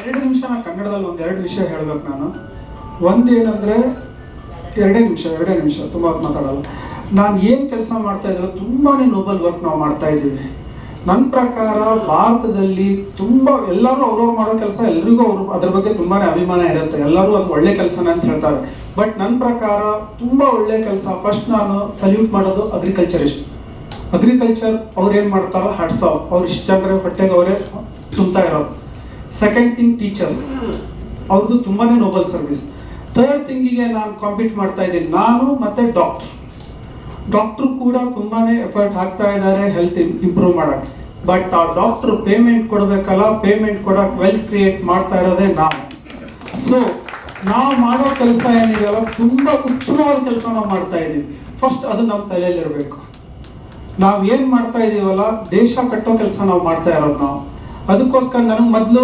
2 ನಿಮಿಷ ನಾನು ಕನ್ನಡದಲ್ಲಿ ಒಂದೆರಡು ವಿಷಯ ಹೇಳ್ಬೇಕು ನಾನು. ಒಂದೇನಂದರೆ 2 ನಿಮಿಷ ತುಂಬ ಹೊತ್ತು ಮಾತಾಡಲ್ಲ. ನಾನು ಏನು ಕೆಲಸ ಮಾಡ್ತಾ ಇದ್ರೆ ತುಂಬಾ ನೋಬಲ್ ವರ್ಕ್ ನಾವು ಮಾಡ್ತಾ ಇದ್ದೀವಿ. ನನ್ನ ಪ್ರಕಾರ ಭಾರತದಲ್ಲಿ ತುಂಬ ಎಲ್ಲರೂ ಅವ್ರವ್ರು ಮಾಡೋ ಕೆಲಸ ಎಲ್ರಿಗೂ ಅದ್ರ ಬಗ್ಗೆ ತುಂಬಾ ಅಭಿಮಾನ ಇರುತ್ತೆ. ಎಲ್ಲರೂ ಅದು ಒಳ್ಳೆ ಕೆಲಸನ ಅಂತ ಹೇಳ್ತಾರೆ. ಬಟ್ ನನ್ನ ಪ್ರಕಾರ ತುಂಬ ಒಳ್ಳೆ ಕೆಲಸ. ಫಸ್ಟ್ ನಾನು ಸಲ್ಯೂಟ್ ಮಾಡೋದು ಅಗ್ರಿಕಲ್ಚರಿಸ್ಟ್. ಅಗ್ರಿಕಲ್ಚರ್ ಅವ್ರು ಏನು ಮಾಡ್ತಾರೋ ಹ್ಯಾಟ್ಸ್ ಆಫ್. ಅವ್ರು ಇಷ್ಟು ಜನರ ಹೊಟ್ಟೆಗೆ ಅವರೇ ತುಂಬ್ತಾ ಇರೋದು. ಸೆಕೆಂಡ್ ಥಿಂಗ್ ಟೀಚರ್ಸ್, ಅವ್ರದ್ದು ತುಂಬಾ ನೋಬಲ್ ಸರ್ವಿಸ್. ಥರ್ಡ್ ಥಿಂಗಿಗೆ ನಾನು ಕಾಂಪೀಟ್ ಮಾಡ್ತಾ ಇದ್ದೀನಿ ನಾನು ಮತ್ತು ಡಾಕ್ಟ್ರು ಕೂಡ ತುಂಬಾ ಎಫರ್ಟ್ ಹಾಕ್ತಾ ಇದ್ದಾರೆ ಹೆಲ್ತ್ ಇಂಪ್ರೂವ್ ಮಾಡೋಕ್ಕೆ. ಬಟ್ ಆ ಡಾಕ್ಟ್ರು ಪೇಮೆಂಟ್ ಕೊಡಬೇಕಲ್ಲ, ಪೇಮೆಂಟ್ ಕೊಡೋಕೆ ವೆಲ್ತ್ ಕ್ರಿಯೇಟ್ ಮಾಡ್ತಾ ಇರೋದೇ ನಾವು. ಸೊ ನಾವು ಮಾಡೋ ಕೆಲಸ ಏನಿದೆಯಲ್ಲ ತುಂಬ ಉತ್ತಮವಾದ ಕೆಲಸ ನಾವು ಮಾಡ್ತಾ ಇದ್ದೀವಿ. ಫಸ್ಟ್ ಅದು ನಮ್ಮ ತಲೆಯಲ್ಲಿರಬೇಕು. ನಾವು ಏನು ಮಾಡ್ತಾ ಇದ್ದೀವಲ್ಲ ದೇಶ ಕಟ್ಟೋ ಕೆಲಸ ನಾವು ಮಾಡ್ತಾ ಇರೋದು ನಾವು. ಅದಕ್ಕೋಸ್ಕರ ನನಗೆ ಮೊದಲು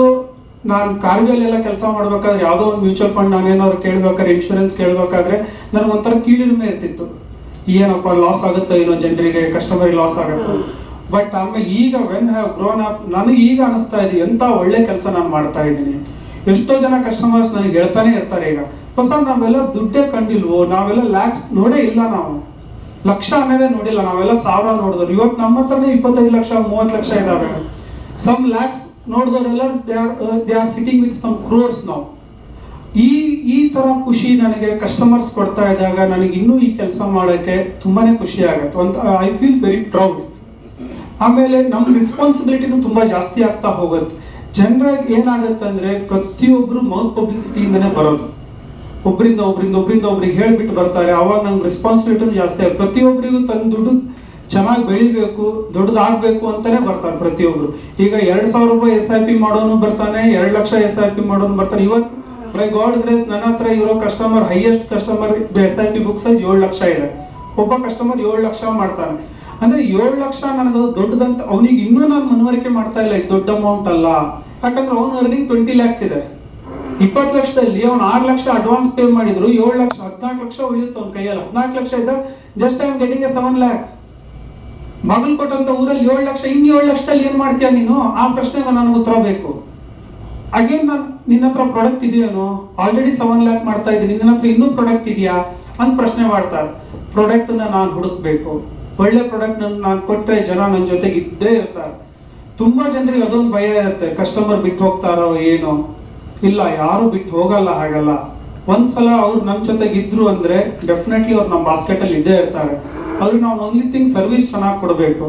ನಾನು ಕಾರ್ಗಿಲೆಲ್ಲ ಕೆಲಸ ಮಾಡ್ಬೇಕಾದ್ರೆ ಯಾವುದೋ ಒಂದು ಮ್ಯೂಚುವಲ್ ಫಂಡ್ ನಾನೇನಾದ್ರು ಕೇಳಬೇಕಾದ್ರೆ, ಇನ್ಶೂರೆನ್ಸ್ ಕೇಳಬೇಕಾದ್ರೆ ನನಗೊಂಥರ ಕೀಳಿರಿಮೆ ಇರ್ತಿತ್ತು. ಏನಪ್ಪ ಲಾಸ್ ಆಗುತ್ತೋ ಏನೋ, ಜನರಿಗೆ ಕಸ್ಟಮರಿಗೆ ಲಾಸ್ ಆಗುತ್ತೋ. ಬಟ್ ಆಮೇಲೆ ಈಗ ವೆನ್ ಹ್ಯಾವ್ ಗ್ರೋನ್ ಅಪ್ ನನಗೆ ಈಗ ಅನಿಸ್ತಾ ಇದೆ ಎಂಥ ಒಳ್ಳೆ ಕೆಲಸ ನಾನು ಮಾಡ್ತಾ ಇದ್ದೀನಿ. ಎಷ್ಟೋ ಜನ ಕಸ್ಟಮರ್ಸ್ ನನಗೆ ಹೇಳ್ತಾನೆ ಇರ್ತಾರೆ ಈಗ ಹೊಸ ನಾವೆಲ್ಲ ದುಡ್ಡೇ ಕಂಡಿಲ್ವೋ, ನಾವೆಲ್ಲ ಲ್ಯಾಕ್ಸ್ ನೋಡೇ ಇಲ್ಲ, ನಾವು ಲಕ್ಷ ಅನ್ನೋದೇ ನೋಡಿಲ್ಲ, ನಾವೆಲ್ಲ ಸಾವಿರ ನೋಡಿದ್ರು. ಇವತ್ತು ನಮ್ಮ ಹತ್ರನೇ 25 ಲಕ್ಷ 30 ಲಕ್ಷ ಇದಾವೆ. ಸಮ್ ಲ್ಯಾಕ್ಸ್ ನೋಡಿದವರೆಲ್ಲ they are sitting with some crores ನಾವು. ಈ ಥರ ಖುಷಿ ನನಗೆ ಕಸ್ಟಮರ್ಸ್ ಕೊಡ್ತಾ ಇದ್ದಾಗ ನನಗೆ ಇನ್ನೂ ಈ ಕೆಲಸ ಮಾಡೋಕ್ಕೆ ತುಂಬಾ ಖುಷಿ ಆಗುತ್ತೆ. ಒಂದು ಐ ಫೀಲ್ ವೆರಿ ಪ್ರೌಡ್. ಆಮೇಲೆ ನಮ್ಮ ರೆಸ್ಪಾನ್ಸಿಬಿಲಿಟಿನೂ ತುಂಬ ಜಾಸ್ತಿ ಆಗ್ತಾ ಹೋಗುತ್ತೆ. ಜನರಾಗಿ ಏನಾಗುತ್ತೆ ಅಂದರೆ ಪ್ರತಿಯೊಬ್ಬರು ಮೌತ್ ಪಬ್ಲಿಸಿಟಿಯಿಂದನೇ ಬರೋದು. ಒಬ್ಬರಿಂದ ಒಬ್ರಿಗೆ ಹೇಳಿಬಿಟ್ಟು ಬರ್ತಾರೆ. ಆವಾಗ ನಂಗೆ ರೆಸ್ಪಾನ್ಸಿಬಿಲಿಟಿನೂ ಜಾಸ್ತಿ ಆಗುತ್ತೆ. ಪ್ರತಿಯೊಬ್ಬರಿಗೂ ತನ್ನ ದುಡ್ಡು ಚೆನ್ನಾಗಿ ಬೆಳಿಬೇಕು, ದೊಡ್ಡದಾಗಬೇಕು ಅಂತಲೇ ಬರ್ತಾರೆ ಪ್ರತಿಯೊಬ್ಬರು. ಈಗ 2,000 ರೂಪಾಯಿ SIP ಮಾಡೋನು ಬರ್ತಾನೆ, 2 ಲಕ್ಷ SIP ಮಾಡೋನು ಬರ್ತಾನೆ. ಇವತ್ತು ಬೈ ಗಾಡ್ ಗ್ರೇಸ್ ನನ್ನ ಹತ್ರ ಇರೋ customer, highest customer SIP book size 7 lakh ಇದೆ. ಒಬ್ಬ ಕಸ್ಟಮರ್ 7 ಲಕ್ಷ ಮಾಡ್ತಾನೆ. ಅಂದರೆ 7 ಲಕ್ಷ ನನಗದು ದೊಡ್ಡದಂತ. ಅವನಿಗೆ ಇನ್ನೂ ನಾನು ಮನವರಿಕೆ ಮಾಡ್ತಾ ಇಲ್ಲ, ಇದು ದೊಡ್ಡ ಅಮೌಂಟ್ ಅಲ್ಲ. ಯಾಕಂದ್ರೆ ಅವನು ಅರ್ನಿಂಗ್ 20 ಲ್ಯಾಕ್ಸ್ ಇದೆ. 20 ಲಕ್ಷದಲ್ಲಿ ಅವ್ನು 6 ಲಕ್ಷ ಅಡ್ವಾನ್ಸ್ ಪೇ ಮಾಡಿದ್ರು, 7 ಲಕ್ಷ 14 ಲಕ್ಷ ಉಳಿಯುತ್ತೆ ಅವ್ನ ಕೈಯಲ್ಲಿ. 14 ಲಕ್ಷ ಇದ್ದ just I am getting 7 lac. ಮಗಳು ಕೊಟ್ಟಂತ ಊರಲ್ಲಿ 7 ಲಕ್ಷ, ಇನ್ನು 7 ಲಕ್ಷದಲ್ಲಿ ಏನು ಮಾಡ್ತೀಯ ನೀನು? ಆ ಪ್ರಶ್ನೆಗೆ ನನಗೆ ಉತ್ತರ ಬೇಕು. ಅಗೇನ್ ನಾನು ನಿನ್ನ ಹತ್ರ ಪ್ರಾಡಕ್ಟ್ ಇದೆಯೇನೋ, ಆಲ್ರೆಡಿ 7 ಲ್ಯಾಕ್ ಮಾಡ್ತಾ ಇದ್ದೀನಿ, ನಿನ್ನ ಹತ್ರ ಇನ್ನೂ ಪ್ರಾಡಕ್ಟ್ ಇದೆಯಾ ಅಂತ ಪ್ರಶ್ನೆ ಮಾಡ್ತಾರೆ. ಪ್ರಾಡಕ್ಟನ್ನ ನಾನು ಹುಡುಕ್ಬೇಕು. ಒಳ್ಳೆ ಪ್ರಾಡಕ್ಟ್ ನಾನು ಕೊಟ್ಟರೆ ಜನ ನನ್ನ ಜೊತೆಗೆ ಇದ್ದೇ ಇರ್ತಾರೆ. ತುಂಬ ಜನರಿಗೆ ಅದೊಂದು ಭಯ ಇರುತ್ತೆ, ಕಸ್ಟಮರ್ ಬಿಟ್ಟು ಹೋಗ್ತಾರೋ ಏನೋ. ಇಲ್ಲ, ಯಾರು ಬಿಟ್ಟು ಹೋಗಲ್ಲ. ಹಾಗಲ್ಲ, ಒಂದ್ಸಲ ಅವ್ರು ನಮ್ಮ ಜೊತೆಗೆ ಇದ್ರು ಅಂದರೆ ಡೆಫಿನೆಟ್ಲಿ ಅವ್ರು ನಮ್ಮ ಬಾಸ್ಕೆಟಲ್ಲಿ ಇದ್ದೇ ಇರ್ತಾರೆ. ಅವ್ರಿಗೆ ನಾವು ಓನ್ಲಿ ಥಿಂಗ್ ಸರ್ವಿಸ್ ಚೆನ್ನಾಗಿ ಕೊಡಬೇಕು.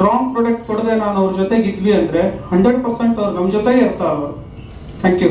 ರಾಂಗ್ ಪ್ರಾಡಕ್ಟ್ ಕೊಡದೆ ನಾನು ಅವ್ರ ಜೊತೆಗೆ ಇದ್ವಿ ಅಂದರೆ 100% ಅವ್ರು ನಮ್ಮ ಜೊತೆಗೆ ಇರ್ತಾರೆ ಅವರು. Thank you.